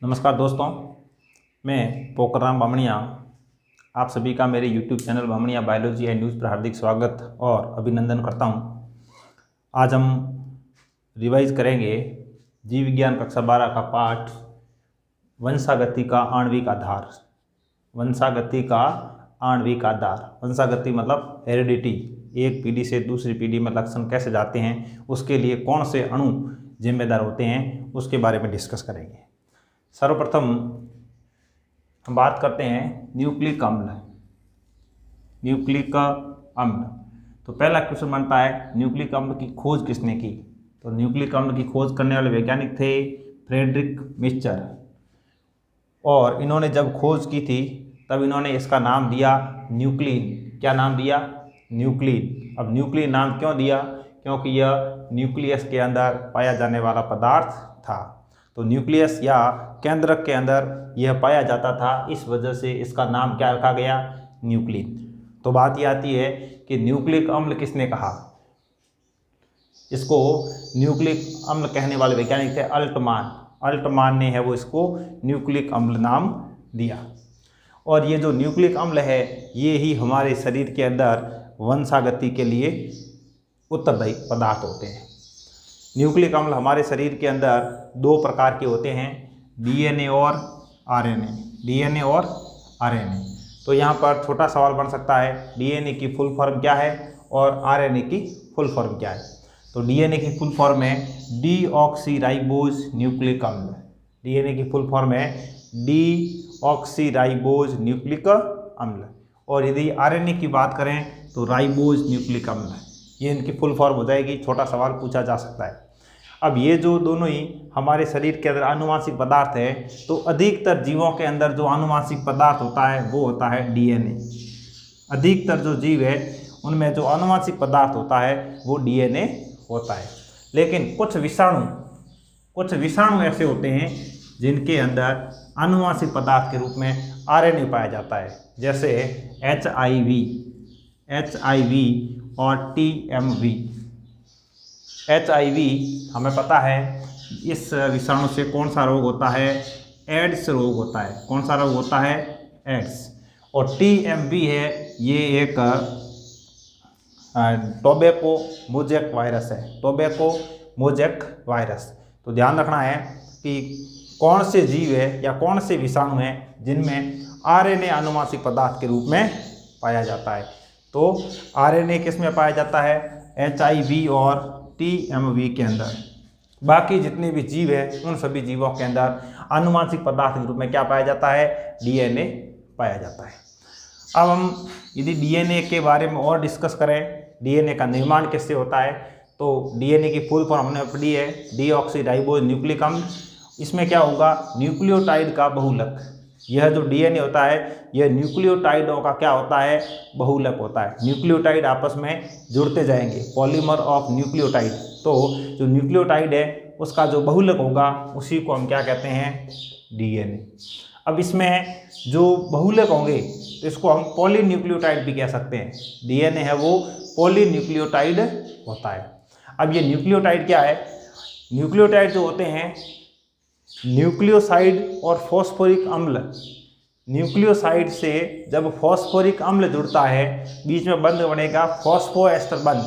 नमस्कार दोस्तों, मैं पोखरराम बामणिया आप सभी का मेरे YouTube channel Bamaniya biology and news पर हार्दिक स्वागत और अभिनंदन करता हूं। आज हम रिवाइज करेंगे जीव विज्ञान कक्षा 12 का पाठ वंशागति का आणविक आधार। वंशागति का आणविक आधार, वंशागति मतलब हेरिडिटी, एक पीढ़ी से दूसरी पीढ़ी में लक्षण कैसे जाते हैं, उसके लिए कौन से अणु जिम्मेदार होते हैं, उसके बारे में डिस्कस करेंगे। सर्वप्रथम हम बात करते हैं न्यूक्लिक अम्ल। न्यूक्लिक अम्ल, तो पहला क्वेश्चन बनता है न्यूक्लिक अम्ल की खोज किसने की। तो न्यूक्लिक अम्ल की खोज करने वाले वैज्ञानिक थे फ्रेडरिक मिक्सचर, और इन्होंने जब खोज की थी तब इन्होंने इसका नाम दिया न्यूक्लिन। क्या नाम दिया? न्यूक्लिन। अब न्यूक्लिन नाम क्यों दिया? क्योंकि यह न्यूक्लियस के अंदर पाया जाने वाला पदार्थ था। तो न्यूक्लियस या केंद्रक के अंदर यह पाया जाता था, इस वजह से इसका नाम क्या रखा गया? न्यूक्लिन। तो बात यह आती है कि न्यूक्लिक अम्ल किसने कहा। इसको न्यूक्लिक अम्ल कहने वाले वैज्ञानिक थे अल्टमान। अल्टमान ने है वो इसको न्यूक्लिक अम्ल नाम दिया। और ये जो न्यूक्लिक अम्ल है ये ही हमारे शरीर के अंदर वंशागति के लिए उत्तरदायी पदार्थ होते हैं। न्यूक्लिक अम्ल हमारे शरीर के अंदर दो प्रकार के होते हैं, डीएनए और आरएनए। डीएनए और आरएनए। तो यहाँ पर छोटा सवाल बन सकता है, डीएनए की फुल फॉर्म क्या है और आरएनए की फुल फॉर्म क्या है। तो डीएनए की फुल फॉर्म है डीऑक्सीराइबोज न्यूक्लिक अम्ल। डीएनए की फुल फॉर्म है डीऑक्सीराइबोज न्यूक्लिक अम्ल। और यदि आरएनए की बात करें तो राइबोज न्यूक्लिक अम्ल। ये इनकी फुल फॉर्म हो जाएगी। छोटा सवाल पूछा जा सकता है। अब ये जो दोनों ही हमारे शरीर के अंदर आनुवांशिक पदार्थ है, तो अधिकतर जीवों के अंदर जो आनुवांशिक पदार्थ होता है वो होता है डीएनए। अधिकतर जो जीव है उनमें जो आनुवांशिक पदार्थ होता है वो डीएनए होता है। लेकिन कुछ विषाणु ऐसे होते हैं जिनके अंदर आनुवांशिक पदार्थ के रूप में आरएनए पाया जाता है, जैसे एचआईवी और टीएमवी। एचआईवी हमें पता है इस विषाणु से कौन सा रोग होता है? एड्स रोग होता है। कौन सा रोग होता है? एड्स। और टीएमवी है ये एक टोबैको मोजैक वायरस है। Tobacco mosaic virus. तो ध्यान रखना है कि कौन से जीव है या कौन से विषाणु हैं जिनमें आरएनए आनुवांशिक पदार्थ के रूप में पाया जाता है। तो आरएनए किस में पाया जाता है? एचआईवी और टीएमवी के अंदर। बाकी जितने भी जीव हैं उन सभी जीवों के अंदर आनुवांशिक पदार्थ के रूप में क्या पाया जाता है? डीएनए पाया जाता है। अब हम यदि डीएनए के बारे में और डिस्कस करें, डीएनए का निर्माण किससे होता है, तो डीएनए की फुल फॉर्म हमने पढ़ी है डीऑक्सीराइबोज न्यूक्लिक अम्ल। इसमें क्या होगा? न्यूक्लियोटाइड का बहुलक। यह जो डीएनए होता है यह न्यूक्लियोटाइडों का क्या होता है? बहुलक होता है। न्यूक्लियोटाइड आपस में जुड़ते जाएंगे, पॉलीमर ऑफ न्यूक्लियोटाइड। तो जो न्यूक्लियोटाइड है उसका जो बहुलक होगा उसी को हम क्या कहते हैं? डीएनए। अब इसमें जो बहुलक होंगे तो इसको हम पॉलीन्यूक्लियोटाइड भी कह सकते हैं। डीएनए है वो पॉलीन्यूक्लियोटाइड होता है। अब ये न्यूक्लियोटाइड क्या है? न्यूक्लियोटाइड जो होते हैं न्यूक्लियोसाइड और फॉस्फोरिक अम्ल। न्यूक्लियोसाइड से जब फॉस्फोरिक अम्ल जुड़ता है बीच में बंध बनेगा फॉस्फोएस्टर बंध।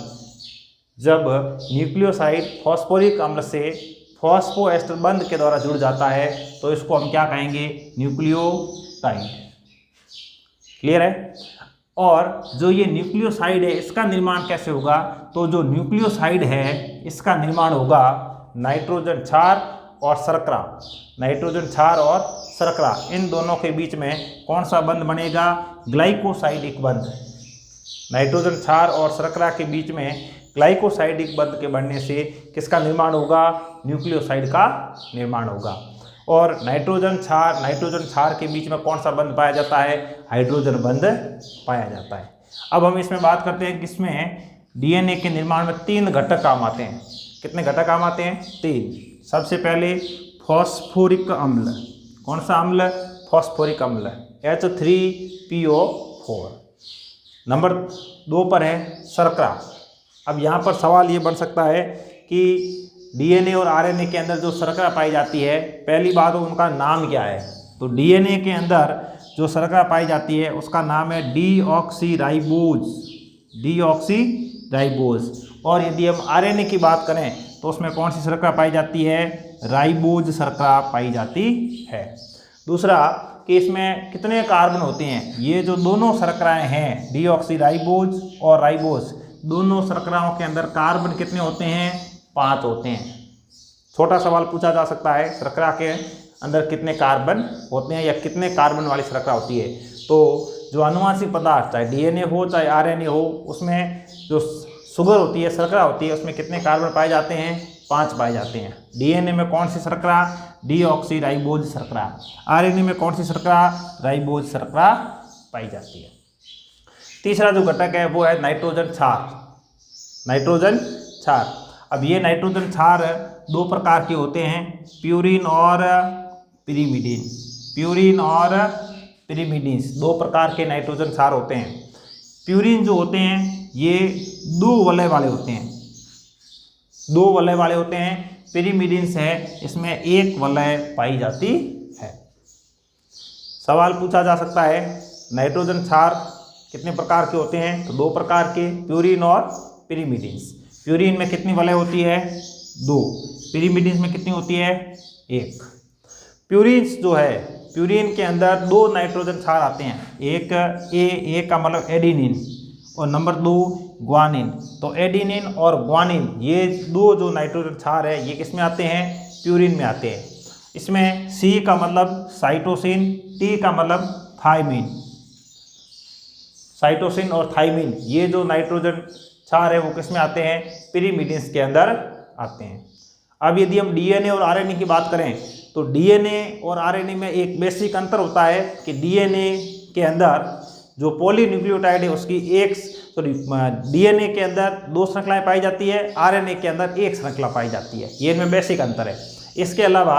जब न्यूक्लियोसाइड फॉस्फोरिक अम्ल से फॉस्फोएस्टर बंध के द्वारा जुड़ जाता है तो इसको हम क्या कहेंगे? न्यूक्लियोटाइड। क्लियर है? और जो ये न्यूक्लियोसाइड है इसका निर्माण कैसे होगा? तो जो न्यूक्लियोसाइड है इसका निर्माण होगा नाइट्रोजन क्षार और शर्करा। नाइट्रोजन क्षार और शर्करा, इन दोनों के बीच में कौन सा बंध बनेगा? ग्लाइकोसाइडिक बंध। नाइट्रोजन क्षार और शर्करा के बीच में ग्लाइकोसाइडिक बंध के बनने से किसका निर्माण होगा? न्यूक्लियोसाइड का निर्माण होगा। और नाइट्रोजन क्षार के बीच में कौन सा बंध पाया जाता है? हाइड्रोजन बंध पाया जाता है। अब हम इसमें बात करते हैं कि इसमें डीएनए के निर्माण में 3 घटक काम आते हैं। कितने घटक काम आते हैं? 3। सबसे पहले फॉस्फोरिक अम्ल। कौन सा अम्ल? फॉस्फोरिक अम्ल, H3PO4। नंबर 2 पर है शर्करा। अब यहाँ पर सवाल ये बन सकता है कि डीएनए और आरएनए के अंदर जो शर्करा पाई जाती है, पहली बात तो उनका नाम क्या है। तो डीएनए के अंदर जो शर्करा पाई जाती है उसका नाम है डीऑक्सीराइबोज, डीऑक्सीराइबोज। और यदि हम आरएनए की बात करें तो उसमें कौन सी शर्करा पाई जाती है, राइबोज शर्करा पाई जाती है। दूसरा कि इसमें कितने कार्बन होते हैं, ये जो दोनों शर्कराएं हैं डीऑक्सीराइबोज और राइबोज, दोनों शर्कराओं के अंदर कार्बन कितने होते हैं, 5 होते हैं। छोटा सवाल पूछा जा सकता है शर्करा के अंदर कितने कार्बन होते हैं या कितने कार्बन वाली शर्करा होती है। तो जो अनुवांशिक पदार्थ चाहे डीएनए हो चाहे आरएनए हो, उसमें जो शुगर होती है, शर्करा होती है, उसमें कितने कार्बन पाए जाते हैं, 5 पाए जाते हैं। डीएनए में कौन सी शर्करा, डीऑक्सीराइबोज शर्करा। आरएनए में कौन सी शर्करा, राइबोज शर्करा पाई जाती है। तीसरा जो घटक है वो है नाइट्रोजन क्षार, नाइट्रोजन क्षार। अब ये नाइट्रोजन क्षार 2 प्रकार के होते हैं, प्यूरिन और पिरिमिडीन। प्यूरिन और पिरिमिडीन्स 2 प्रकार के नाइट्रोजन क्षार होते हैं। प्यूरिन जो होते हैं ये 2 वलय वाले होते हैं, 2 वलय वाले होते हैं। पिरिमिडीन्स है, इसमें 1 वलय पाई जाती है। सवाल पूछा जा सकता है नाइट्रोजन क्षार कितने प्रकार के होते हैं, तो 2 प्रकार के, प्यूरिन और पिरिमिडीन्स। प्यूरिन में कितनी वलय होती है, 2। पिरिमिडीन्स में कितनी होती है, 1। प्यूरिन्स जो है, प्यूरिन के अंदर 2 नाइट्रोजन क्षार आते हैं, एक ए का मतलब एडिनिन और नंबर 2 ग्वानिन। तो एडिनिन और ग्वानिन ये 2 जो नाइट्रोजन क्षार है ये किस में आते हैं, प्यूरिन में आते हैं। इसमें सी का मतलब साइटोसिन, टी का मतलब थायमिन। साइटोसिन और थायमिन ये जो नाइट्रोजन क्षार है वो किस में आते हैं, पिरिमिडीन्स के अंदर आते हैं। अब यदि हम डीएनए और आरएनए की बात करें तो डीएनए और आरएनए में एक बेसिक अंतर होता है कि डीएनए के अंदर जो पॉलीन्यूक्लियोटाइड है उसकी डीएनए के अंदर 2 श्रृंखलाएं पाई जाती है, आरएनए के अंदर 1 श्रृंखला पाई जाती है। ये इनमें बेसिक अंतर है। इसके अलावा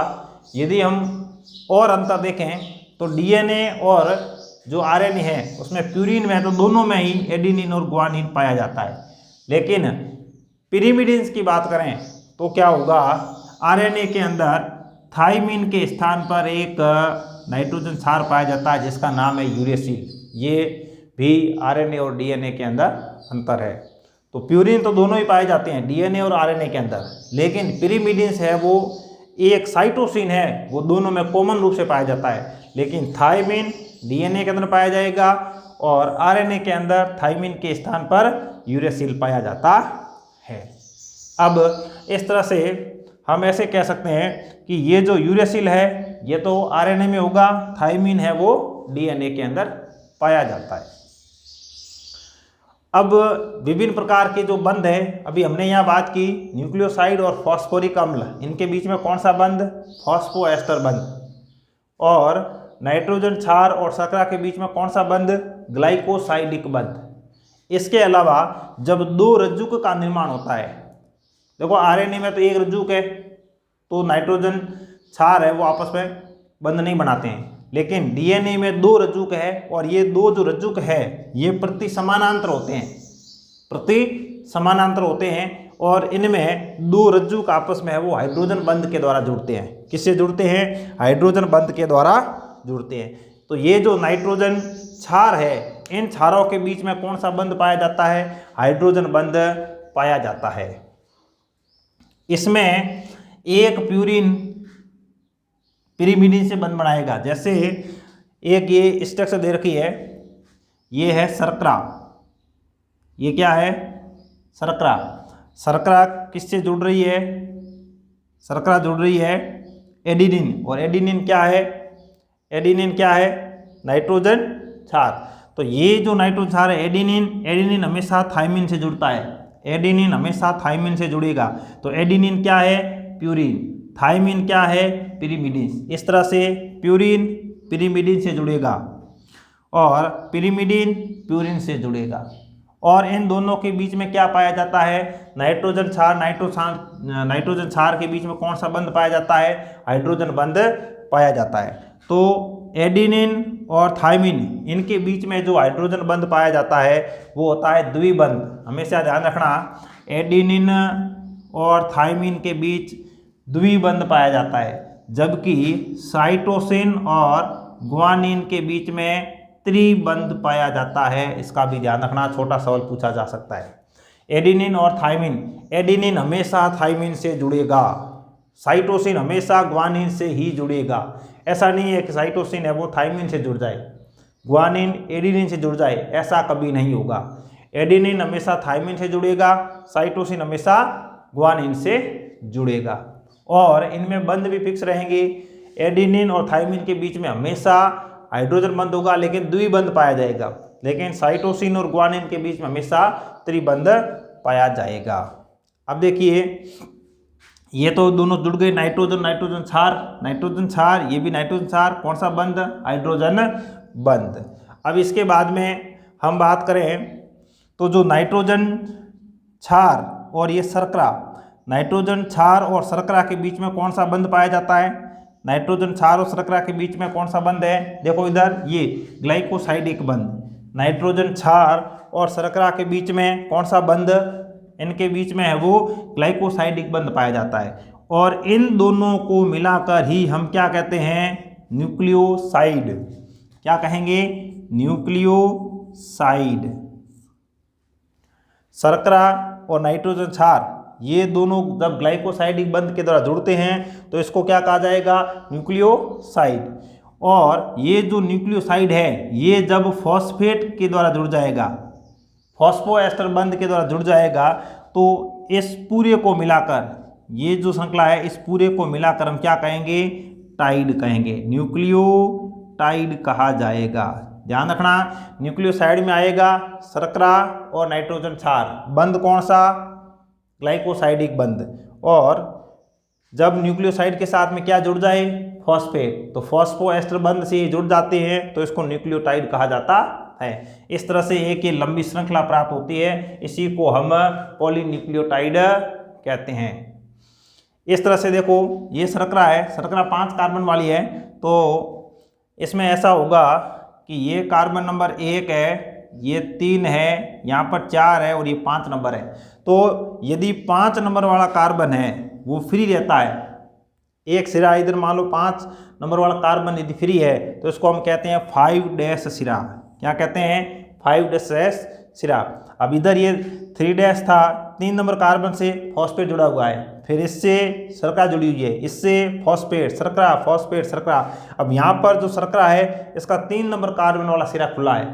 यदि हम और अंतर देखें तो डीएनए और जो आरएनए है उसमें प्यूरिन में तो दोनों में ही एडिनिन और ग्वानिन पाया जाता है, लेकिन पिरिमिडीन्स की बात करें तो क्या होगा, आरएनए के अंदर थायमिन के स्थान पर एक नाइट्रोजन क्षार पाया जाता है जिसका नाम है यूरेसिल। ये भी आरएनए और डीएनए के अंदर अंतर है। तो प्यूरिन तो दोनों ही पाए जाते हैं डीएनए और आरएनए के अंदर, लेकिन पिरिमिडीन्स है वो एक साइटोसिन है, वो दोनों में कॉमन रूप से पाया जाता है। लेकिन थायमिन डीएनए के अंदर पाया जाएगा और आरएनए के अंदर थायमिन के स्थान पर यूरेसिल पाया जाता है। अब इस तरह से हम ऐसे कह सकते हैं कि ये जो यूरेसिल है ये तो आरएनए में होगा, थायमिन है वो डीएनए के अंदर पाया जाता है। अब विभिन्न प्रकार के जो बंध है, अभी हमने यहाँ बात की न्यूक्लियोसाइड और फॉस्फोरिक अम्ल, इनके बीच में कौन सा बंध, फॉस्फोएस्टर बंध। और नाइट्रोजन क्षार और शर्करा के बीच में कौन सा बंध, ग्लाइकोसाइडिक बंध। इसके अलावा जब 2 रज्जुक का निर्माण होता है, देखो आरएनए में तो 1 रज्जुक है तो नाइट्रोजन क्षार है वो आपस में बंध नहीं बनाते हैं, लेकिन डीएनए में 2 रज्जुक है और ये 2 जो रज्जुक है ये प्रति समानांतर होते हैं, प्रति समानांतर होते हैं और इनमें 2 रज्जुक आपस में है वो हाइड्रोजन बंध के द्वारा जुड़ते हैं। किससे जुड़ते हैं, हाइड्रोजन बंध के द्वारा जुड़ते हैं। तो ये जो नाइट्रोजन क्षार है इन क्षारों के बीच में कौन सा बंध पाया जाता है, हाइड्रोजन बंध पाया जाता है। इसमें एक प्यूरिन पिरिमिडीन से बंध बनाएगा। जैसे एक ये स्ट्रक्चर दे रखी है, ये है शर्करा, ये क्या है, शर्करा। शर्करा किससे जुड़ रही है, शर्करा जुड़ रही है एडिनिन, और एडिनिन क्या है, एडिनिन क्या है, नाइट्रोजन क्षार। तो ये जो नाइट्रोजन क्षार है एडिनिन हमेशा थायमिन से जुड़ता है, एडिनिन हमेशा थायमिन से जुड़ेगा। तो एडिनिन क्या है, प्यूरिन, थायमिन क्या है, पिरिमिडीन। इस तरह से प्यूरिन पिरिमिडीन से जुड़ेगा और पिरिमिडीन प्यूरिन से जुड़ेगा। और इन दोनों के बीच में क्या पाया जाता है, नाइट्रोजन क्षार, नाइट्रोजन क्षार के बीच में कौन सा बंध पाया जाता है, हाइड्रोजन बंध पाया जाता है। तो एडिनिन और थायमिन इनके बीच में जो हाइड्रोजन बंध पाया जाता है वो होता है द्विबंध। हमेशा ध्यान रखना, एडिनिन और थायमिन के बीच द्विबंध पाया जाता है, जबकि साइटोसिन और ग्वानिन के बीच में त्रिबंध पाया जाता है। इसका भी ध्यान रखना, छोटा सवाल पूछा जा सकता है। एडेनिन और थायमिन, एडेनिन हमेशा थायमिन से जुड़ेगा, साइटोसिन हमेशा ग्वानिन से ही जुड़ेगा। ऐसा नहीं है कि साइटोसिन है वो थायमिन से जुड़ जाए, ग्वानिन एडेनिन से जुड़ जाए, ऐसा कभी नहीं होगा। एडेनिन हमेशा थायमिन से जुड़ेगा, साइटोसिन हमेशा ग्वानिन से जुड़ेगा और इनमें बंध भी फिक्स रहेंगे। एडेनिन और थायमिन के बीच में हमेशा हाइड्रोजन बंध होगा लेकिन द्विबंध पाया जाएगा, लेकिन साइटोसिन और ग्वानिन के बीच में हमेशा त्रिबंध पाया जाएगा। अब देखिए ये तो दोनों जुड़ गए, नाइट्रोजन नाइट्रोजन क्षार, ये भी नाइट्रोजन क्षार, कौन सा बंध, हाइड्रोजन बंध। अब इसके बाद में हम बात करें तो जो नाइट्रोजन क्षार और ये शर्करा, नाइट्रोजन क्षार और शर्करा के बीच में कौन सा बंध पाया जाता है, नाइट्रोजन क्षार और शर्करा के बीच में कौन सा बंध है, देखो इधर ये ग्लाइकोसाइडिक बंध। नाइट्रोजन क्षार और शर्करा के बीच में कौन सा बंध इनके बीच में है, वो ग्लाइकोसाइडिक बंध पाया जाता है और इन दोनों को मिलाकर ही हम क्या कहते हैं, न्यूक्लियोसाइड। क्या कहेंगे, न्यूक्लियोसाइड। शर्करा और नाइट्रोजन क्षार ये दोनों जब ग्लाइकोसाइडिक बंध के द्वारा जुड़ते हैं तो इसको क्या कहा जाएगा, न्यूक्लियोसाइड। और ये जो न्यूक्लियोसाइड है ये जब फॉस्फेट के द्वारा जुड़ जाएगा, फॉस्फोएस्टर बंध के द्वारा जुड़ जाएगा, तो इस पूरे को मिलाकर, ये जो श्रृंखला है इस पूरे को मिलाकर हम क्या कहेंगे, टाइड कहेंगे, न्यूक्लियोटाइड कहा जाएगा। ध्यान रखना, न्यूक्लियोसाइड में आएगा शर्करा और नाइट्रोजन क्षार, बंध कौन सा, ग्लाइकोसाइडिक बंध। और जब न्यूक्लियोसाइड के साथ में क्या जुड़ जाए, फॉस्फेट, तो फॉस्फोएस्टर बंध से ये जुड़ जाते हैं तो इसको न्यूक्लियोटाइड कहा जाता है। इस तरह से एक ये लंबी श्रृंखला प्राप्त होती है, इसी को हम पॉलीन्यूक्लियोटाइड कहते हैं। इस तरह से देखो ये शर्करा है, शर्करा 5 कार्बन वाली है, तो इसमें ऐसा होगा कि ये कार्बन नंबर 1 है, ये 3 है, यहाँ पर 4 है और ये 5 नंबर है। तो यदि 5 नंबर वाला कार्बन है वो फ्री रहता है, एक सिरा इधर मान लो 5 नंबर वाला कार्बन यदि फ्री है तो इसको हम कहते हैं 5' सिरा। क्या कहते हैं, 5' सिरा। अब इधर ये 3' था, 3 नंबर कार्बन से फॉस्फेट जुड़ा हुआ है, फिर इससे शर्करा जुड़ी हुई है, इससे फॉस्फेट शर्करा, फॉस्फेट शर्करा। अब यहाँ पर जो शर्करा है इसका 3 नंबर कार्बन वाला सिरा खुला है,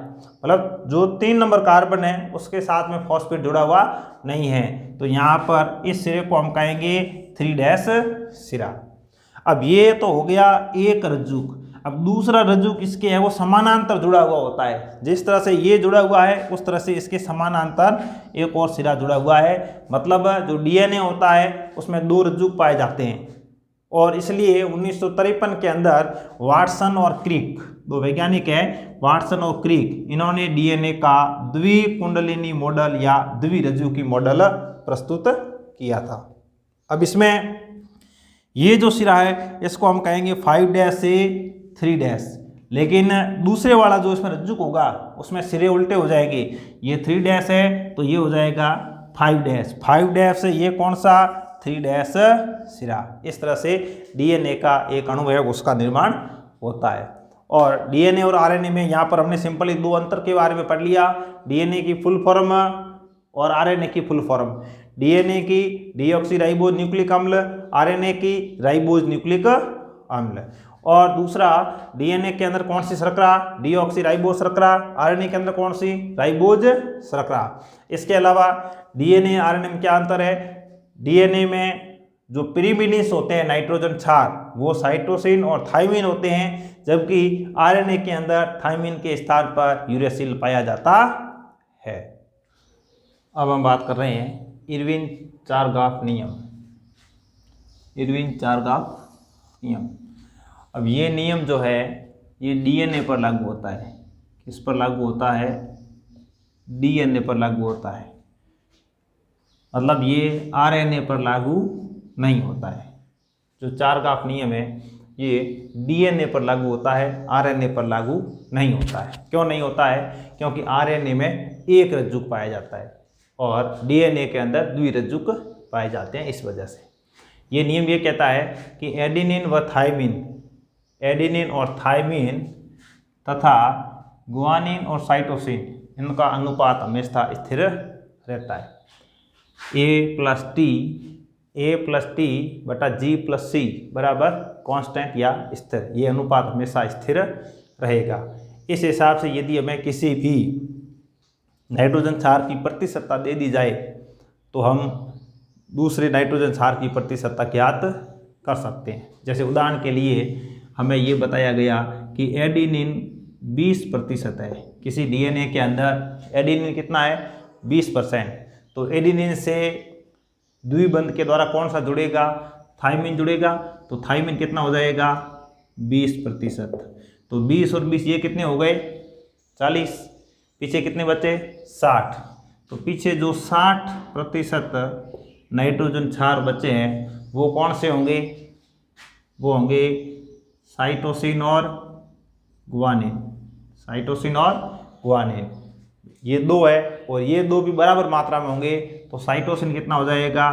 मतलब जो 3 नंबर कार्बन है उसके साथ में फॉस्फेट जुड़ा हुआ नहीं है, तो यहाँ पर इस सिरे को हम कहेंगे 3' सिरा। अब ये तो हो गया एक रज्जुक। अब दूसरा रज्जुक इसके है वो समानांतर जुड़ा हुआ होता है, जिस तरह से ये जुड़ा हुआ है उस तरह से इसके समानांतर एक और सिरा जुड़ा हुआ है। मतलब जो डीएनए होता है उसमें 2 रज्जुक पाए जाते हैं और इसलिए 1953 के अंदर वाटसन और क्रिक, 2 वैज्ञानिक हैं, वाटसन और क्रिक, इन्होंने डीएनए का द्विकुंडलिनी मॉडल या द्विरज्जुकी मॉडल प्रस्तुत किया था। अब इसमें ये जो सिरा है इसको हम कहेंगे 5' से 3', लेकिन दूसरे वाला जो इसमें रज्जुक होगा उसमें सिरे उल्टे हो जाएंगे, ये 3' है तो ये हो जाएगा 5', 5' से ये कौन सा, 3' सिरा। इस तरह से डीएनए का एक अणु है उसका निर्माण होता है। और डीएनए और आरएनए में यहाँ पर हमने सिंपली 2 अंतर के बारे में पढ़ लिया, डीएनए की फुल फॉर्म और आरएनए की फुल फॉर्म। डीएनए की डीऑक्सीराइबोज न्यूक्लिक अम्ल, आरएनए की राइबोज न्यूक्लिक अम्ल। और दूसरा डीएनए के अंदर कौन सी शर्करा, डीऑक्सीराइबोज शर्करा, आरएनए के अंदर कौन सी, राइबोज शर्करा। इसके अलावा डीएनए आरएनए में क्या अंतर है, डीएनए में जो पिरीमिडिन्स होते हैं नाइट्रोजन क्षार वो साइटोसिन और थायमिन होते हैं, जबकि आरएनए के अंदर थायमिन के स्थान पर यूरेसिल पाया जाता है। अब हम बात कर रहे हैं इरविन चारगाफ नियम। इरविन चारगाफ नियम, अब ये नियम जो है ये डीएनए पर लागू होता है। किस पर लागू होता है, डीएनए पर लागू होता है, मतलब ये आरएनए पर लागू नहीं होता है। जो चारगाफ नियम है ये डीएनए पर लागू होता है, आरएनए पर लागू नहीं होता है। क्यों नहीं होता है, क्योंकि आरएनए में एक रज्जुक पाया जाता है और डीएनए के अंदर द्विरज्जुक पाए जाते हैं इस वजह से। ये नियम ये कहता है कि एडेनिन व थायमिन, एडेनिन और थायमिन तथा गुआनिन और साइटोसिन, इनका अनुपात हमेशा स्थिर रहता है। ए प्लस टी बटा जी प्लस सी बराबर कांस्टेंट या स्थिर, ये अनुपात हमेशा स्थिर रहेगा। इस हिसाब से यदि हमें किसी भी नाइट्रोजन क्षार की प्रतिशतता दे दी जाए तो हम दूसरे नाइट्रोजन क्षार की प्रतिशतता ज्ञात कर सकते हैं। जैसे उदाहरण के लिए हमें ये बताया गया कि एडेनिन 20% है, किसी डीएनए के अंदर एडेनिन कितना है 20%, तो एडेनिन से द्विबंध के द्वारा कौन सा जुड़ेगा, थायमिन जुड़ेगा, तो थायमिन कितना हो जाएगा 20%। तो 20 और 20 ये कितने हो गए 40, पीछे कितने बचे 60, तो पीछे जो 60% नाइट्रोजन क्षार बचे हैं वो कौन से होंगे, वो होंगे साइटोसिन और गुआनिन, साइटोसिन और गुआनिन, ये दो है और ये दो भी बराबर मात्रा में होंगे, तो साइटोसिन कितना हो जाएगा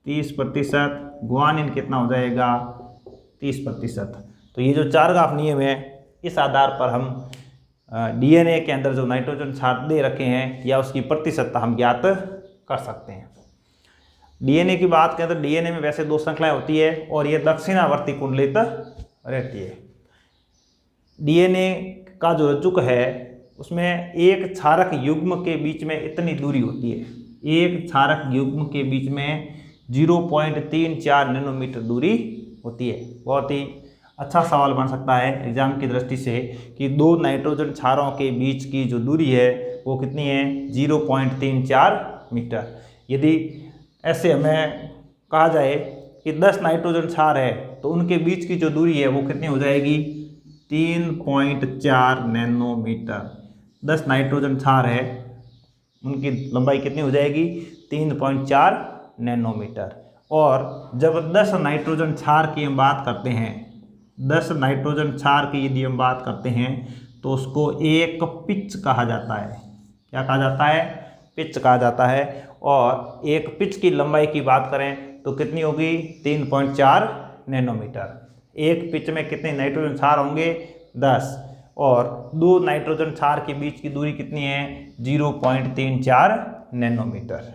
30%, गुआनिन कितना हो जाएगा 30%। तो ये जो चार ग्राफ नियम है इस आधार पर हम डीएनए के अंदर जो नाइट्रोजन क्षार दे रखे हैं या उसकी प्रतिशतता हम ज्ञात कर सकते हैं। डीएनए की बात करें तो डीएनए में वैसे 2 श्रृंखलाएं होती है और ये दक्षिणावर्ती कुंडलित रहती है। डीएनए का जो रज्जुक है उसमें एक क्षारक युग्म के बीच में इतनी दूरी होती है, एक क्षारक युग्म के बीच में 0.34 नैनोमीटर दूरी होती है। बहुत ही अच्छा सवाल बन सकता है एग्जाम की दृष्टि से कि 2 नाइट्रोजन क्षारों के बीच की जो दूरी है वो कितनी है 0.34 मीटर। यदि ऐसे हमें कहा जाए कि 10 नाइट्रोजन क्षार है तो उनके बीच की जो दूरी है वो कितनी हो जाएगी 3.4 नैनोमीटर। 10 नाइट्रोजन क्षार है उनकी लंबाई कितनी हो जाएगी 3.4 नैनोमीटर। और जब 10 नाइट्रोजन क्षार की हम बात करते हैं, 10 नाइट्रोजन क्षार की यदि हम बात करते हैं तो उसको एक पिच कहा जाता है। क्या कहा जाता है पिच कहा जाता है। और एक पिच की लंबाई की बात करें तो कितनी होगी 3.4 नैनोमीटर। एक पिच में कितने नाइट्रोजन क्षार होंगे 10 और 2 नाइट्रोजन क्षार के बीच की दूरी कितनी है 0.34 नैनोमीटर।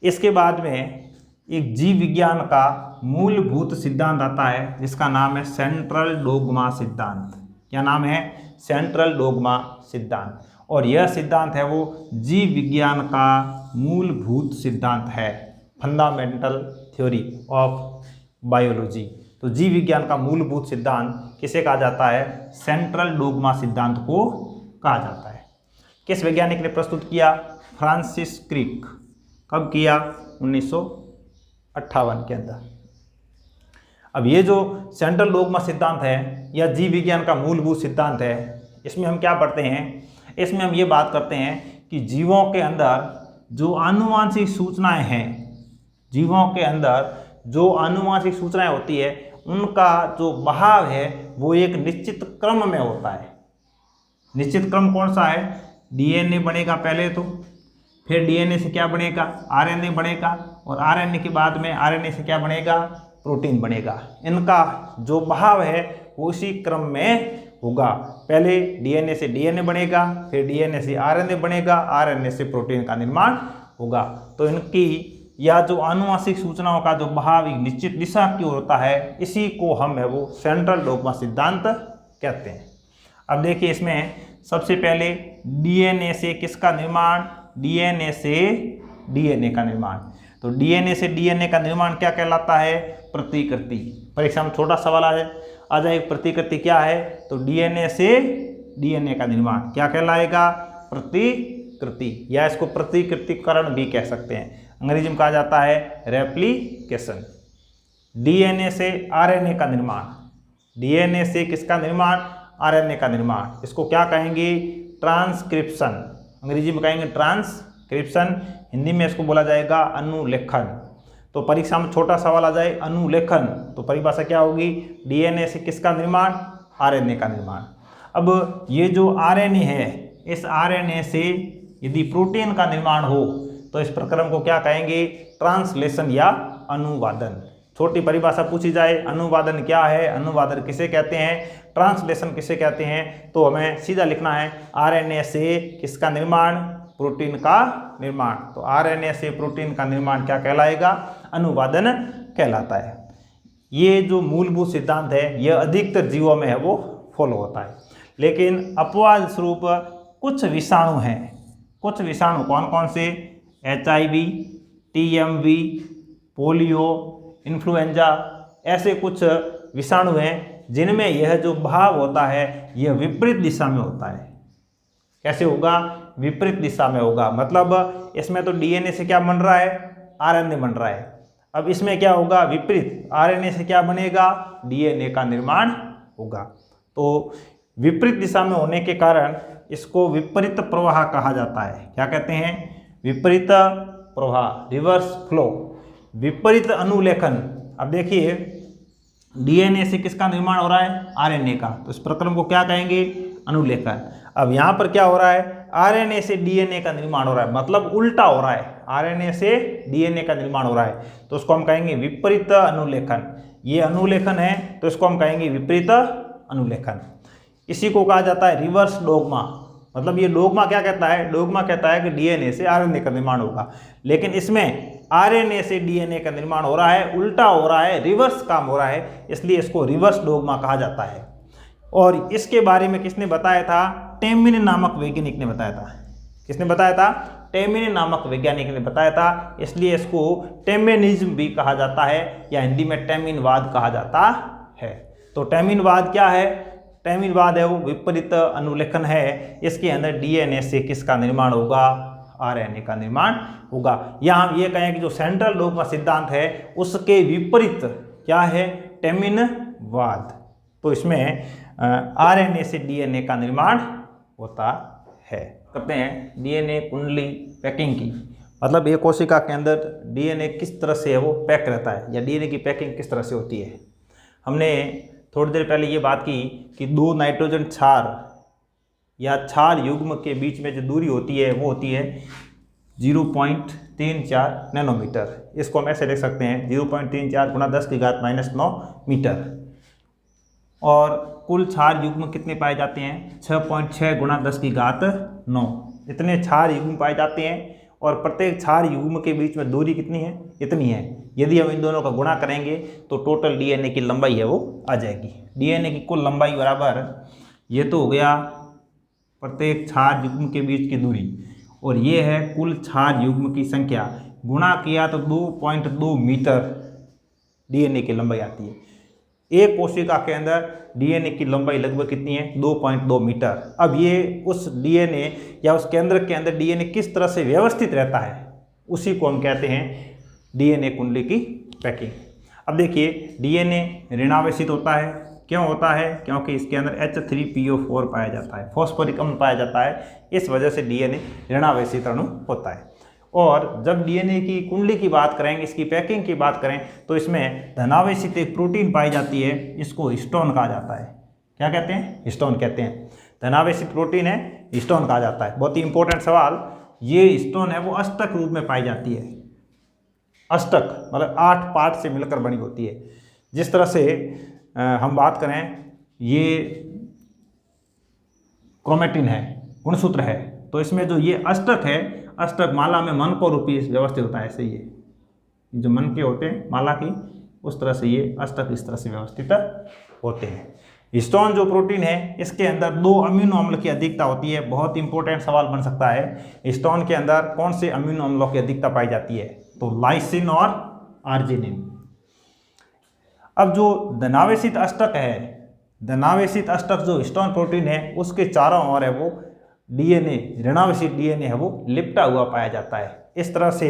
इसके बाद में एक जीव विज्ञान का मूलभूत सिद्धांत आता है जिसका नाम है सेंट्रल डोग्मा सिद्धांत। क्या नाम है सेंट्रल डोग्मा सिद्धांत। और यह सिद्धांत है वो जीव विज्ञान का मूलभूत सिद्धांत है, फंडामेंटल थ्योरी ऑफ बायोलॉजी। तो जीव विज्ञान का मूलभूत सिद्धांत किसे कहा जाता है सेंट्रल डोग्मा सिद्धांत को कहा जाता है। किस वैज्ञानिक ने प्रस्तुत किया फ्रांसिस क्रिक। कब किया 1958 के अंदर। अब ये जो सेंट्रल डोग्मा सिद्धांत है या जीव विज्ञान का मूलभूत सिद्धांत है इसमें हम क्या पढ़ते हैं, इसमें हम ये बात करते हैं कि जीवों के अंदर जो आनुवांशिक सूचनाएं हैं, जीवों के अंदर जो आनुवांशिक सूचनाएं होती है उनका जो बहाव है वो एक निश्चित क्रम में होता है। निश्चित क्रम कौन सा है डीएनए बनेगा पहले, तो फिर डीएनए से क्या बनेगा आरएनए बनेगा और आरएनए के बाद में आरएनए से क्या बनेगा प्रोटीन बनेगा। इनका जो बहाव है वो उसी क्रम में होगा। पहले डीएनए से डीएनए बनेगा, फिर डीएनए से आरएनए बनेगा, आरएनए से प्रोटीन का निर्माण होगा। तो इनकी या जो आनुवांशिक सूचनाओं का जो बहाव एक निश्चित दिशा की ओर होता है इसी को हम है वो सेंट्रल डोग्मा सिद्धांत कहते हैं। अब देखिए इसमें सबसे पहले डीएनए से किसका निर्माण, डीएनए से डीएनए का निर्माण। तो डीएनए से डीएनए का निर्माण क्या कहलाता है प्रतिकृति। परीक्षा में छोटा सवाल आ जाए प्रतिकृति क्या है, तो डीएनए से डीएनए का निर्माण क्या कहलाएगा प्रतिकृति, या इसको प्रतिकृतिकरण भी कह सकते हैं। अंग्रेजी में कहा जाता है रेप्लिकेशन। डीएनए से आरएनए का निर्माण, डीएनए से किसका निर्माण आरएनए का निर्माण, इसको क्या कहेंगे ट्रांसक्रिप्शन। अंग्रेजी में कहेंगे ट्रांसक्रिप्शन, हिंदी में इसको बोला जाएगा अनुलेखन। तो परीक्षा में छोटा सवाल आ जाए अनुलेखन तो परिभाषा क्या होगी डीएनए से किसका निर्माण आरएनए का निर्माण। अब ये जो आरएनए है इस आरएनए से यदि प्रोटीन का निर्माण हो तो इस प्रक्रम को क्या कहेंगे? ट्रांसलेशन या अनुवादन। छोटी परिभाषा पूछी जाए, अनुवादन क्या है, अनुवादन किसे कहते हैं, ट्रांसलेशन किसे कहते हैं, तो हमें सीधा लिखना है आरएनए से किसका निर्माण? प्रोटीन का निर्माण। तो आरएनए से प्रोटीन का निर्माण क्या कहलाएगा? अनुवादन कहलाता है। ये जो मूलभूत सिद्धांत है यह अधिकतर जीवों में है वो फॉलो होता है, लेकिन अपवाद स्वरूप कुछ विषाणु हैं। कुछ विषाणु कौन कौन से? HIV, TMV, पोलियो, इन्फ्लुएंजा, ऐसे कुछ विषाणु हैं जिनमें यह जो भाव होता है यह विपरीत दिशा में होता है। कैसे होगा? विपरीत दिशा में होगा। मतलब इसमें तो DNA से क्या बन रहा है? RNA बन रहा है। अब इसमें क्या होगा? विपरीत। RNA से क्या बनेगा? DNA का निर्माण होगा। तो विपरीत दिशा में होने के कारण इसको विपरीत प्रवाह कहा जाता है। क्या कहते हैं? विपरीत प्रवाह, रिवर्स फ्लो, विपरीत अनुलेखन। अब देखिए DNA से किसका निर्माण हो रहा है? RNA का। तो इस प्रक्रम को क्या कहेंगे? अनुलेखन। अब यहाँ पर क्या हो रहा है? RNA से DNA का निर्माण हो रहा है, मतलब उल्टा हो रहा है। RNA से DNA का निर्माण हो रहा है तो उसको हम कहेंगे विपरीत अनुलेखन। ये अनुलेखन है तो इसको हम कहेंगे विपरीत अनुलेखन। इसी को कहा जाता है रिवर्स डोग्मा। मतलब ये डोग्मा क्या कहता है? डोग्मा कहता है कि DNA से RNA का निर्माण होगा, लेकिन इसमें RNA से DNA का निर्माण हो रहा है, उल्टा हो रहा है, रिवर्स काम हो रहा है, इसलिए इसको रिवर्स डोग्मा कहा जाता है। और इसके बारे में किसने बताया था? टेमिन नामक वैज्ञानिक ने बताया था। किसने बताया था? टेमिन नामक वैज्ञानिक ने बताया था, इसलिए इसको टेमिनिज्म भी कहा जाता है या हिंदी में टेमिनवाद कहा जाता है। तो टेमिनवाद क्या है? टेमिनवाद है वो विपरीत अनुलेखन है। इसके अंदर DNA से किसका निर्माण होगा? RNA का निर्माण होगा। या हम ये कहें कि जो सेंट्रल डोग्मा सिद्धांत है उसके विपरीत क्या है? टेमिनवाद। तो इसमें RNA से DNA का निर्माण होता है। करते हैं DNA कुंडली पैकिंग की, मतलब एक कोशिका के अंदर DNA किस तरह से है वो पैक रहता है, या DNA की पैकिंग किस तरह से होती है। हमने थोड़ी देर पहले ये बात की कि दो नाइट्रोजन क्षार या क्षार युग्म के बीच में जो दूरी होती है वो होती है 0.34 नैनोमीटर। इसको हम ऐसे लिख सकते हैं 0.34 × 10⁻⁹ मीटर। और कुल क्षार युग्म कितने पाए जाते हैं? 6.6 × 10⁹ इतने क्षार युग्म पाए जाते हैं। और प्रत्येक क्षार युग्म के बीच में दूरी कितनी है? इतनी है। यदि हम इन दोनों का गुणा करेंगे तो टोटल DNA की लंबाई है वो आ जाएगी। DNA की कुल लंबाई बराबर, ये तो हो गया प्रत्येक क्षार युग्म के बीच की दूरी, और ये है कुल क्षार युग्म की संख्या, गुणा किया तो 2.2 मीटर DNA की लंबाई आती है। एक कोशिका के अंदर DNA की लंबाई लगभग कितनी है? 2.2 मीटर। अब ये उस DNA या उस केंद्र के अंदर DNA किस तरह से व्यवस्थित रहता है उसी को हम कहते हैं DNA कुंडली की पैकिंग। अब देखिए DNA ऋणावेशित होता है। क्यों होता है? क्योंकि इसके अंदर H3PO4 पाया जाता है, फॉस्फोरिक अम्ल पाया जाता है। इस वजह से DNA ऋणावेशित अणु होता है। और जब DNA की कुंडली की बात करेंगे, इसकी पैकिंग की बात करें, तो इसमें धनावेशित एक प्रोटीन पाई जाती है, इसको हिस्टोन कहा जाता है। क्या कहते हैं? हिस्टोन कहते हैं। धनावेशित प्रोटीन है, हिस्टोन कहा जाता है। बहुत ही इंपॉर्टेंट सवाल। ये हिस्टोन है वो अष्टक रूप में पाई जाती है। अष्टक मतलब 8 पार्ट से मिलकर बनी होती है। जिस तरह से हम बात करें, ये क्रोमेटिन है, गुणसूत्र है, तो इसमें जो ये अष्टक है, अष्टक माला में मन को रूपी व्यवस्थित होता है। ऐसे ये जो मन के होते हैं माला की, उस तरह से ये अष्टक इस तरह से व्यवस्थित होते हैं। हिस्टोन जो प्रोटीन है, इसके अंदर 2 अमीनो अम्ल की अधिकता होती है। बहुत इंपॉर्टेंट सवाल बन सकता है, हिस्टोन के अंदर कौन से अमीनो अम्लों की अधिकता पाई जाती है? तो लाइसिन और आर्जिनिन। अब जो धनावेशित अष्टक है, धनावेशित अष्टक जो हिस्टोन प्रोटीन है, उसके चारों ओर है वो DNA, ऋणावेशित DNA है वो लिपटा हुआ पाया जाता है। इस तरह से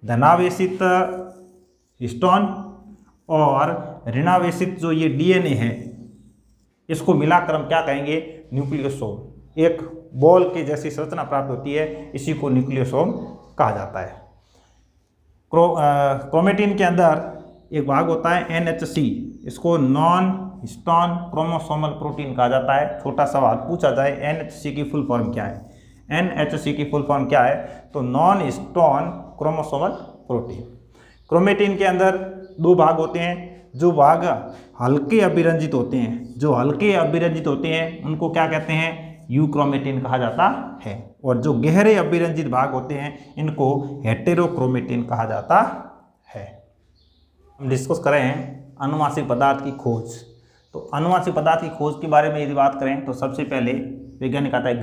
धनावेशित हिस्टोन और ऋणावेशित जो ये DNA है, इसको मिलाकर हम क्या कहेंगे? न्यूक्लियोसोम। एक बॉल की जैसी संरचना प्राप्त होती है, इसी को न्यूक्लियोसोम कहा जाता है। क्रोमेटिन के अंदर एक भाग होता है NHC, इसको नॉन हिस्टोन क्रोमोसोमल प्रोटीन कहा जाता है। छोटा सवाल पूछा जाए NHC की फुल फॉर्म क्या है? NHC की फुल फॉर्म क्या है? तो non stone chromosomal protein. Chromatin के अंदर दो भाग होते हैं। जो भाग हल्के अभिरंजित होते हैं, जो हल्के अभिरंजित होते हैं उनको क्या कहते हैं? यूक्रोमेटिन कहा जाता है। और जो गहरे अभिरंजित भाग होते हैं इनको हेटेरोक्रोमेटिन कहा जाता है। हम डिस्कस कर रहे हैं अनुवांशिक पदार्थ की खोज। तो अनुवांशिक पदार्थ की खोज के बारे में यदि बात करें तो सबसे पहले वैज्ञानिक आता है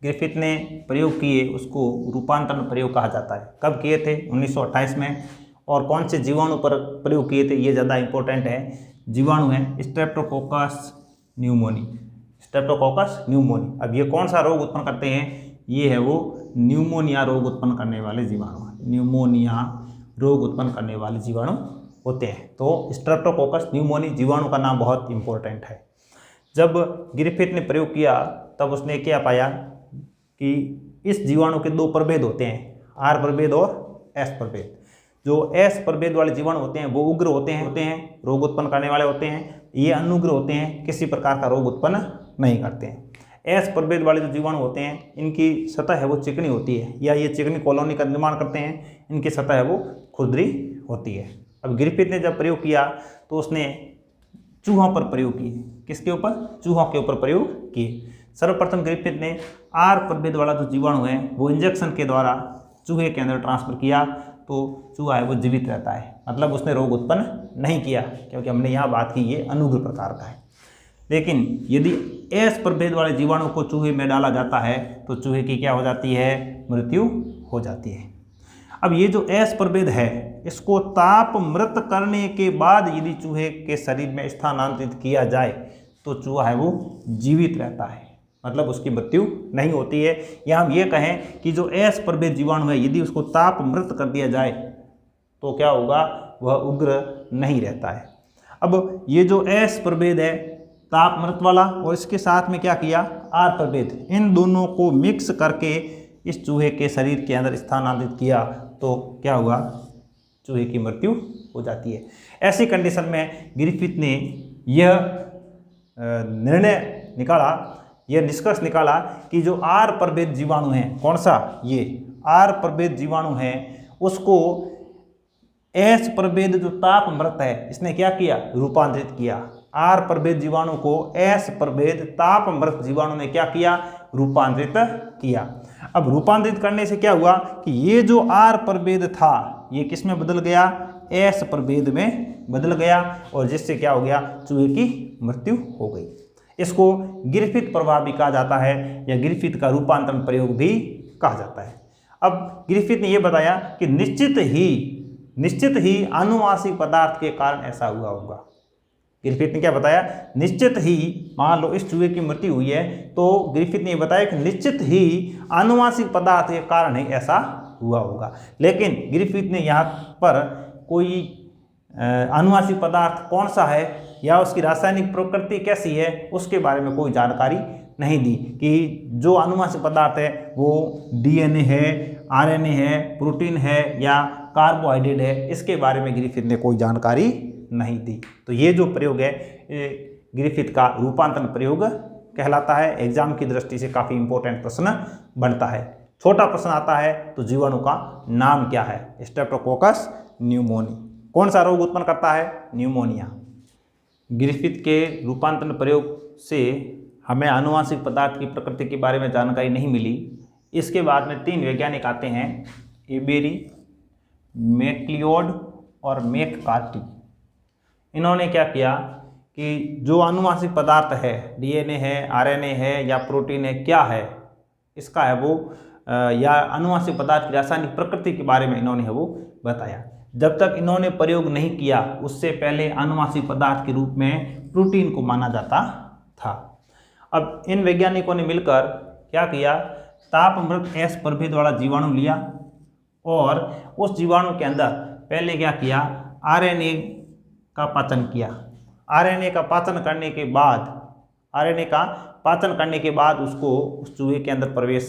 ग्रिफिथ ने प्रयोग किए, उसको रूपांतरण प्रयोग कहा जाता है। कब किए थे? 1928 में। और कौन से जीवाणु पर प्रयोग किए थे, ये ज़्यादा इंपॉर्टेंट है। जीवाणु है स्ट्रेप्टोकोकस न्यूमोनी। Streptococcus pneumoniae. अब ये कौन सा रोग उत्पन्न करते हैं? ये है वो न्यूमोनिया रोग उत्पन्न करने वाले जीवाणु। न्यूमोनिया रोग उत्पन्न करने वाले जीवाणु होते हैं। तो स्ट्रेप्टोकोकस न्यूमोनी जीवाणु का नाम बहुत इंपॉर्टेंट है। जब ग्रिफिथ ने प्रयोग किया तब उसने क्या पाया कि इस जीवाणु के दो प्रभेद होते हैं, आर प्रभेद और एस प्रभेद। जो एस प्रभेद वाले जीवाणु होते हैं वो उग्र होते हैं, रोग उत्पन्न करने वाले होते हैं। ये अनुग्र होते हैं, किसी प्रकार का रोग उत्पन्न नहीं करते हैं। एस प्रभेद वाले जो जीवाणु होते हैं इनकी सतह है वो चिकनी होती है, या ये चिकनी कॉलोनी का निर्माण करते हैं। इनकी सतह है वो खुरदरी होती है। अब ग्रिफिथ ने जब प्रयोग किया तो उसने चूहों पर प्रयोग किए। किसके ऊपर? चूहों के ऊपर प्रयोग किए। सर्वप्रथम ग्रिफिथ ने आर प्रभेद वाला जो जीवाणु है वो इंजेक्शन के द्वारा चूहे के अंदर ट्रांसफर किया, तो चूहा है वो जीवित रहता है। मतलब उसने रोग उत्पन्न नहीं किया, क्योंकि हमने यहाँ बात की ये अनुग्र प्रकार का है। लेकिन यदि एस प्रभेद वाले जीवाणु को चूहे में डाला जाता है तो चूहे की क्या हो जाती है? मृत्यु हो जाती है। अब ये जो एस प्रभेद है इसको ताप मृत करने के बाद यदि चूहे के शरीर में स्थानांतरित किया जाए तो चूहा है वो जीवित रहता है, मतलब उसकी मृत्यु नहीं होती है। या हम ये कहें कि जो एस प्रभेद जीवाणु है यदि उसको ताप मृत कर दिया जाए तो क्या होगा? वह उग्र नहीं रहता है। अब ये जो एस प्रभेद है ताप मृत वाला, और इसके साथ में क्या किया? आर प्रभेद, इन दोनों को मिक्स करके इस चूहे के शरीर के अंदर स्थानांतरित किया तो क्या हुआ? चूहे की मृत्यु हो जाती है। ऐसी कंडीशन में ग्रिफिथ ने यह निर्णय निकाला, यह निष्कर्ष निकाला कि जो आर प्रभेद जीवाणु हैं, कौन सा? ये आर प्रभेद जीवाणु हैं, उसको एस प्रभेद जो ताप मृत है इसने क्या किया? रूपांतरित किया। आर प्रभेद जीवाणु को एस प्रभेद ताप मृत जीवाणु ने क्या किया? रूपांतरित किया। अब रूपांतरित करने से क्या हुआ कि ये जो आर प्रभेद था ये किस में बदल गया? एस प्रभेद में बदल गया, और जिससे क्या हो गया? चूहे की मृत्यु हो गई। इसको ग्रिफिथ प्रभाव भी कहा जाता है, या ग्रिफिथ का रूपांतरण प्रयोग भी कहा जाता है। अब ग्रिफिथ ने यह बताया कि निश्चित ही आनुवांशिक पदार्थ के कारण ऐसा हुआ होगा। ग्रिफिथ ने क्या बताया? निश्चित ही, मान लो इस चूहे की मृत्यु हुई है तो ग्रिफिथ ने बताया कि निश्चित ही आनुवांशिक पदार्थ के कारण ही ऐसा हुआ होगा। लेकिन ग्रिफिथ ने यहाँ पर कोई आनुवांशिक पदार्थ कौन सा है या उसकी रासायनिक प्रकृति कैसी है उसके बारे में कोई जानकारी नहीं दी, कि जो आनुवांशिक पदार्थ है वो DNA है, RNA है, प्रोटीन है या कार्बोहाइड्रेट है, इसके बारे में ग्रिफिथ ने कोई जानकारी नहीं दी। तो ये जो प्रयोग है ग्रिफिथ का रूपांतरण प्रयोग कहलाता है। एग्जाम की दृष्टि से काफ़ी इंपॉर्टेंट प्रश्न बनता है। छोटा प्रश्न आता है तो जीवाणु का नाम क्या है? Streptococcus pneumoniae. कौन सा रोग उत्पन्न करता है? न्यूमोनिया। ग्रिफिथ के रूपांतरण प्रयोग से हमें आनुवांशिक पदार्थ की प्रकृति के बारे में जानकारी नहीं मिली। इसके बाद में 3 वैज्ञानिक आते हैं, एबेरी, मैक्लियोड और मैककार्टी। इन्होंने क्या किया कि जो आनुवांशिक पदार्थ है, DNA है, RNA है या प्रोटीन है, क्या है इसका है वो, या आनुवांशिक पदार्थ की रासायनिक प्रकृति के बारे में इन्होंने है वो बताया। जब तक इन्होंने प्रयोग नहीं किया उससे पहले आनुवांशिक पदार्थ के रूप में प्रोटीन को माना जाता था। अब इन वैज्ञानिकों ने मिलकर क्या किया? तापमृत एस प्रभेद वाला जीवाणु लिया और उस जीवाणु के अंदर पहले क्या किया? RNA का पाचन किया। RNA का पाचन करने के बाद उसको उस चूहे के अंदर प्रवेश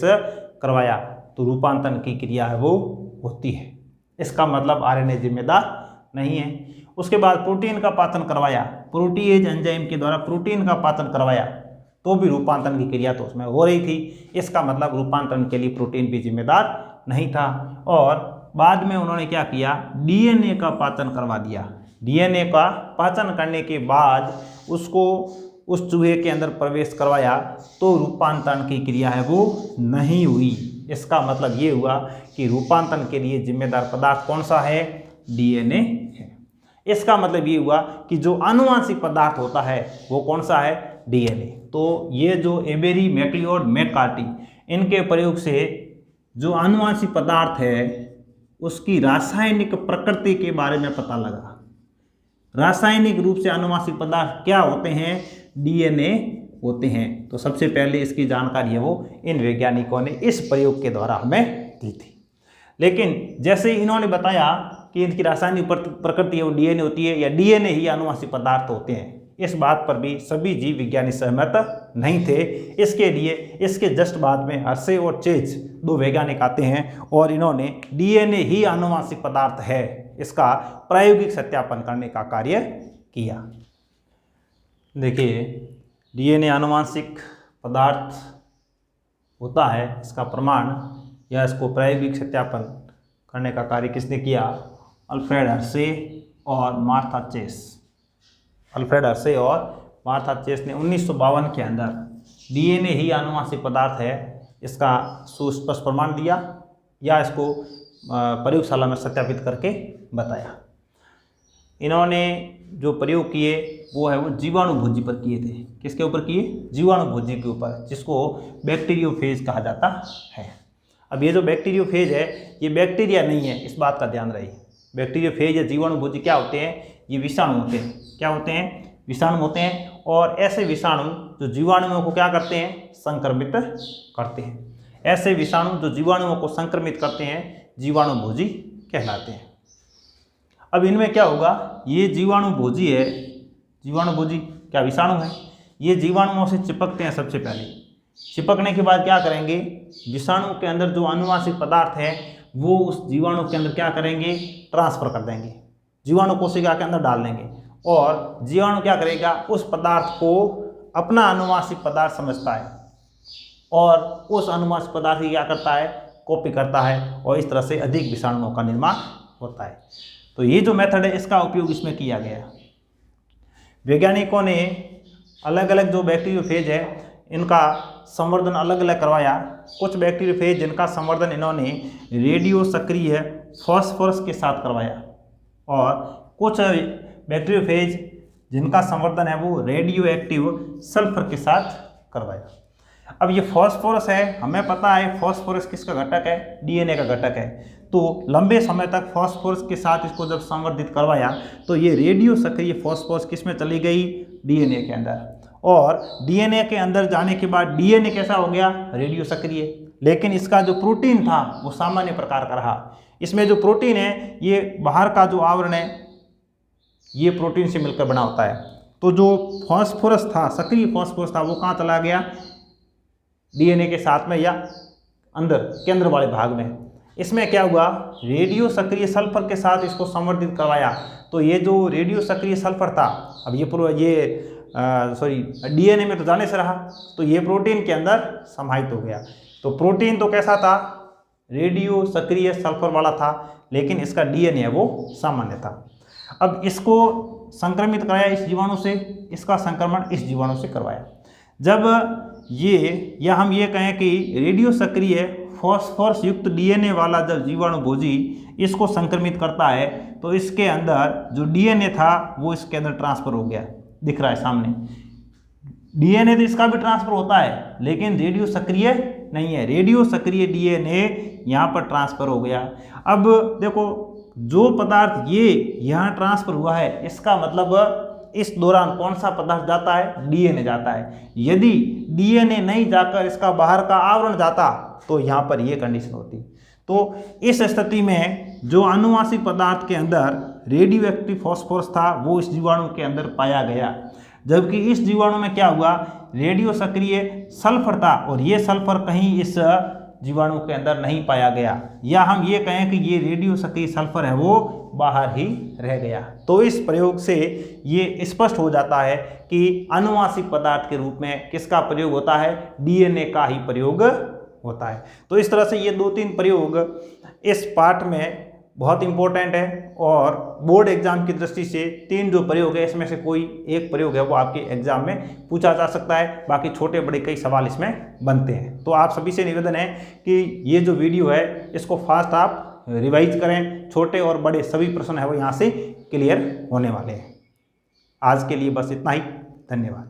करवाया तो रूपांतरण की क्रिया है वो होती है। इसका मतलब RNA जिम्मेदार नहीं है। उसके बाद प्रोटीन का पाचन करवाया, प्रोटीएज एंजाइम के द्वारा प्रोटीन का पाचन करवाया तो भी रूपांतरण की क्रिया तो उसमें हो रही थी। इसका मतलब रूपांतरण के लिए प्रोटीन भी जिम्मेदार नहीं था। और बाद में उन्होंने क्या किया, डीएनए का पाचन करवा दिया। डीएनए का पाचन करने के बाद उसको उस चूहे के अंदर प्रवेश करवाया तो रूपांतरण की क्रिया है वो नहीं हुई। इसका मतलब ये हुआ कि रूपांतरण के लिए जिम्मेदार पदार्थ कौन सा है, डीएनए है। इसका मतलब ये हुआ कि जो आनुवांशिक पदार्थ होता है वो कौन सा है, डीएनए। तो ये जो एबेरी, मैक्लिओड, मैककार्टी, इनके प्रयोग से जो आनुवांशिक पदार्थ है उसकी रासायनिक प्रकृति के बारे में पता लगा। रासायनिक रूप से आनुवांशिक पदार्थ क्या होते हैं, डीएनए होते हैं। तो सबसे पहले इसकी जानकारी है वो इन वैज्ञानिकों ने इस प्रयोग के द्वारा हमें दी थी। लेकिन जैसे इन्होंने बताया कि इनकी रासायनिक प्रकृति है वो डीएनए होती है या डीएनए ही आनुवांशिक पदार्थ होते हैं, इस बात पर भी सभी जीव विज्ञानी सहमत नहीं थे। इसके लिए इसके जस्ट बाद में हर्शे और चेज, दो वैज्ञानिक आते हैं और इन्होंने डीएनए ही आनुवांशिक पदार्थ है इसका प्रायोगिक सत्यापन करने का कार्य किया। देखिए, डीएनए आनुवांशिक पदार्थ होता है, इसका प्रमाण या इसको प्रायोगिक सत्यापन करने का कार्य किसने किया, अल्फ्रेड हर्शे और मार्था चेस। अल्फ्रेड हर्शे और मार्था चेस ने 1952 के अंदर डीएनए ही आनुवांशिक पदार्थ है इसका सुस्पष्ट प्रमाण दिया या इसको प्रयोगशाला में सत्यापित करके बताया। इन्होंने जो प्रयोग किए वो है वो जीवाणुभोजी पर किए थे। किसके ऊपर किए, जीवाणुभोजी के ऊपर, जिसको बैक्टीरियोफेज कहा जाता है। अब ये जो बैक्टीरियोफेज है ये बैक्टीरिया नहीं है, इस बात का ध्यान रहे। बैक्टीरियोफेज या जीवाणुभोजी क्या होते हैं, ये विषाणु होते हैं। क्या होते हैं, विषाणु होते हैं। और ऐसे विषाणु जो जीवाणुओं को क्या करते हैं, संक्रमित करते हैं। ऐसे विषाणु जो जीवाणुओं को संक्रमित करते हैं जीवाणुभोजी कहलाते हैं। अब इनमें क्या होगा, ये जीवाणुभोजी है, जीवाणुभोजी क्या विषाणु है, ये जीवाणुओं से चिपकते हैं। सबसे पहले चिपकने के बाद क्या करेंगे, विषाणु के अंदर जो आनुवांशिक पदार्थ है वो उस जीवाणु के अंदर क्या करेंगे, ट्रांसफर कर देंगे, जीवाणु कोशिका के अंदर डाल देंगे। और जीवाणु क्या करेगा, उस पदार्थ को अपना आनुवांशिक पदार्थ समझता है और उस आनुवांशिक पदार्थ की क्या करता है, कॉपी करता है और इस तरह से अधिक विषाणुओं का निर्माण होता है। तो ये जो मेथड है इसका उपयोग इसमें किया गया। वैज्ञानिकों ने अलग अलग जो बैक्टीरियोफेज है इनका संवर्धन अलग अलग करवाया। कुछ बैक्टीरियोफेज जिनका संवर्धन इन्होंने रेडियो सक्रिय फास्फोरस के साथ करवाया और कुछ बैक्टीरियोफेज जिनका संवर्धन है वो रेडियो एक्टिव सल्फर के साथ करवाया। अब ये फास्फोरस है, हमें पता है फास्फोरस किसका घटक है, डीएनए का घटक है। तो लंबे समय तक फास्फोरस के साथ इसको जब संवर्धित करवाया तो ये रेडियो सक्रिय फास्फोरस किस में चली गई, डीएनए के अंदर। और डीएनए के अंदर जाने के बाद डीएनए कैसा हो गया, रेडियो सक्रिय। लेकिन इसका जो प्रोटीन था वो सामान्य प्रकार का रहा। इसमें जो प्रोटीन है ये बाहर का जो आवरण है ये प्रोटीन से मिलकर बना होता है। तो जो फास्फोरस था, सक्रिय फास्फोरस था, वो कहाँ चला गया, डीएनए के साथ में या अंदर केंद्र वाले भाग में। इसमें क्या हुआ, रेडियो सक्रिय सल्फर के साथ इसको संवर्धित करवाया। तो ये जो रेडियो सक्रिय सल्फर था, अब ये डीएनए में तो जाने से रहा, तो ये प्रोटीन के अंदर समाहित हो गया। तो प्रोटीन तो कैसा था, रेडियो सक्रिय सल्फर वाला था, लेकिन इसका डीएनए वो सामान्य था। अब इसको संक्रमित कराया इस जीवाणु से, इसका संक्रमण इस जीवाणु से करवाया। जब ये या हम ये कहें कि रेडियो सक्रिय फास्फोरस युक्त डीएनए वाला जब जीवाणुभोजी इसको संक्रमित करता है तो इसके अंदर जो डीएनए था वो इसके अंदर ट्रांसफर हो गया, दिख रहा है सामने। डीएनए तो इसका भी ट्रांसफर होता है लेकिन रेडियो सक्रिय नहीं है, रेडियो सक्रिय डीएनए यहाँ पर ट्रांसफर हो गया। अब देखो जो पदार्थ ये यहाँ ट्रांसफर हुआ है इसका मतलब इस दौरान कौन सा पदार्थ जाता है, डीएनए जाता है। यदि डीएनए नहीं जाकर इसका बाहर का आवरण जाता तो यहाँ पर ये कंडीशन होती। तो इस स्थिति में जो आनुवांशिक पदार्थ के अंदर रेडियो एक्टिव फास्फोरस था वो इस जीवाणु के अंदर पाया गया, जबकि इस जीवाणु में क्या हुआ, रेडियो सक्रिय सल्फर था और ये सल्फर कहीं इस जीवाणु के अंदर नहीं पाया गया। या हम ये कहें कि ये रेडियो सक्रिय सल्फर है वो बाहर ही रह गया। तो इस प्रयोग से ये स्पष्ट हो जाता है कि अनुवांशिक पदार्थ के रूप में किसका प्रयोग होता है, डीएनए का ही प्रयोग होता है। तो इस तरह से ये 2-3 प्रयोग इस पार्ट में बहुत इंपॉर्टेंट है और बोर्ड एग्जाम की दृष्टि से 3 जो प्रयोग है इसमें से कोई एक प्रयोग है वो आपके एग्जाम में पूछा जा सकता है, बाकी छोटे बड़े कई सवाल इसमें बनते हैं। तो आप सभी से निवेदन है कि ये जो वीडियो है इसको फास्ट आप रिवाइज करें, छोटे और बड़े सभी प्रश्न है वो यहाँ से क्लियर होने वाले हैं। आज के लिए बस इतना ही, धन्यवाद।